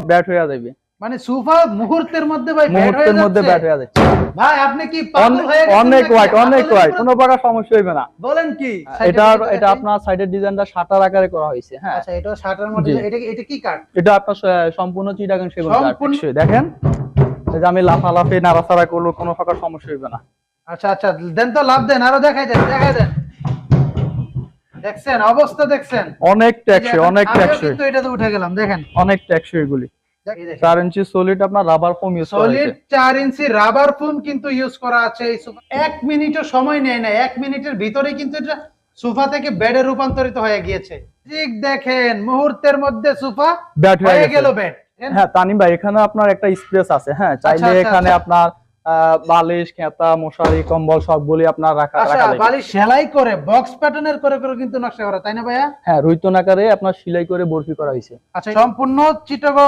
Bat হয়ে যাবে। মানে সোফা মুহূর্তের মধ্যে ভাই মুহূর্তের মধ্যে ব্যাট হয়ে যাচ্ছে ভাই। আপনি কি পাগল হয়ে গেছেন? অনেক নাকি? ওয়াইট, অনেক হাতলের ওয়াইট, উপরে- কোনো প্রকার সমস্যা হইবে না। বলেন কি? এটা আপনার সাইডের ডিজাইনটা শাটার আকারে করা হয়েছে। হ্যাঁ, আচ্ছা, এটা শাটার মডেল। এটা কি কাট? এটা আপনার সম্পূর্ণ চিটাগাং সেগুন কাঠ। সম্পূর্ণ- দেখেন, এই যে আমি লাফালাফি নাড়াচাড়া করলে কোনো প্রকার সমস্যা হইবে না। আচ্ছা আচ্ছা, দেন তো, লাভ দেন, আরো দেখাই দেন, দেখাই দেন। দেখছেন অবস্থা, দেখছেন অনেক টেকসই, অনেক আমিও টেকসই, কিন্তু এটাতে উঠে গেলাম, দেখেন। অনেক টেকসই এগুলি। 4 ইঞ্চি সলিড আপনার রাবার ফোম ইউজ করা সলিড হয়েছে। 4 ইঞ্চি রাবার ফোম কিন্তু ইউজ করা আছে এই সোফা। 1 মিনিটও সময় নেয় না, 1 মিনিটের ভিতরেই কিন্তু এটা সোফা থেকে বেডে রূপান্তরিত হয়ে গিয়েছে। ঠিক দেখেন, মুহূর্তের মধ্যে সোফা ব্যাট হয়ে হয়ে গেল গেল বেড। হ্যাঁ তানিম ভাই, এখানে আপনার একটা স্পেস আছে। হ্যাঁ, চাইলে আচ্ছা, এখানে আচ্ছা। আপনার বালিশ, খেতা, মশারি, কম্বল সবগুলি আপনার রাখা আচ্ছা, যাবে। বালিশ সেলাই করে বক্স প্যাটার্নের করে করে কিন্তু নকশা করা, তাই না ভাইয়া? হ্যাঁ, রুইতন আকারে আপনার সেলাই করে বরফি করা হয়েছে। আচ্ছা, সম্পূর্ণ চিটাগং